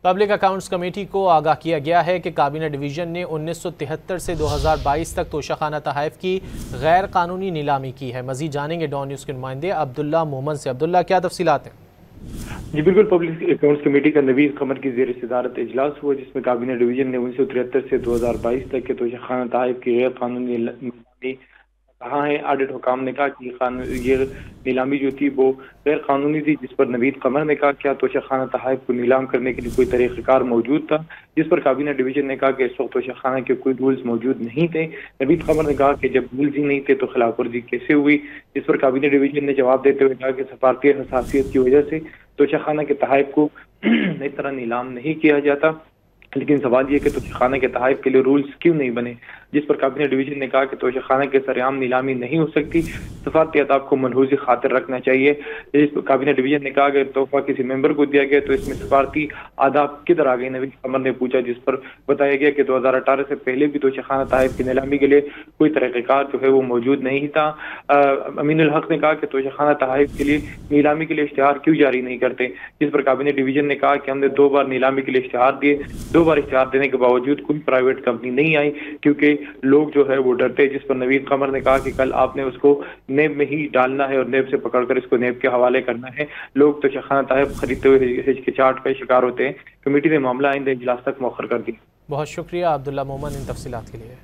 Public accounts committee کو آگاہ کیا گیا ہے کہ کابینہ ڈویژن نے 1973 سے 2022 تک توشہ خانہ تحائف کی غیر قانونی نیلامی کی ہے۔ مزید جانیں گے ڈان نیوز کے نمائندے عبداللہ مومن سے۔ عبداللہ، کیا تفصیلات ہیں؟ جی بالکل، پبلک اکاؤنٹس کمیٹی کا نوید قمر کی زیر صدارت اجلاس ہوا، جس میں کابینہ ڈویژن نے 1973 سے 2022 تک کے توشہ خانہ تحائف کی غیر قانونی نیلامی کہا ہے۔ آڈٹ حکام نے کہا کہ یہ نیلامی جو تھی وہ غیر قانونی تھی، جس پر نوید قمر نے کہا کیا توشہ خانہ تحائف کو نیلام کرنے کے لیے کوئی طریقہ کار موجود تھا، جس پر کابینہ ڈویژن نے کہا کہ اس وقت توشہ خانہ کے کوئی رولز موجود نہیں تھے۔ نوید قمر نے کہا کہ جب رولز ہی نہیں تھے تو خلاف ورزی کیسے ہوئی، جس پر کابینہ ڈویژن نے جواب دیتے ہوئے کہا کہ سفارتی حساسیت کی وجہ سے توشہ خانہ کے تحائف کو نئی طرح نیلام نہیں کیا جاتا، لیکن سوال یہ کہ توشہ خانہ کے تحائف کے لیے رولز کیوں نہیں بنے، جس پر کابینہ ڈویژن نے کہا کہ توشہ خانہ کے سرعام نیلامی نہیں ہو سکتی، سفارتی آداب کو ملحوظ خاطر رکھنا چاہیے۔ جس پر کابینہ ڈویژن نے کہا کہ تحفہ کسی ممبر کو دیا گیا تو اس میں سفارتی آداب کدھر آ گئی، نوید قمر نے پوچھا، جس پر بتایا گیا کہ 2018 سے پہلے بھی توشہ خانہ تحائف کی نیلامی کے لیے کوئی طریقہ کار جو ہے وہ موجود نہیں تھا۔ امین الحق نے کہا کہ توشہ خانہ تحائف کے لیے نیلامی کے لیے اشتہار کیوں جاری نہیں کرتے، جس پر کابینہ ڈویژن نے کہا کہ ہم نے 2 بار نیلامی کے لیے اشتہار دیے، 2 بار اشتہار دینے کے باوجود کوئی پرائیویٹ کمپنی نہیں آئی کیونکہ لوگ جو ہے وہ ڈرتے، جس پر نوید قمر نے کہا کہ کل آپ نے اس کو نیب میں ہی ڈالنا ہے اور نیب سے پکڑ کر اس کو نیب کے حوالے کرنا ہے۔ لوگ توشہ خانہ تحائف خریدتے ہوئے ہچکچاہٹ کا شکار ہوتے ہیں۔ کمیٹی نے معاملہ آئندہ اجلاس تک مؤخر کر دی۔ بہت شکریہ عبداللہ مومن ان تفصیلات کے لیے۔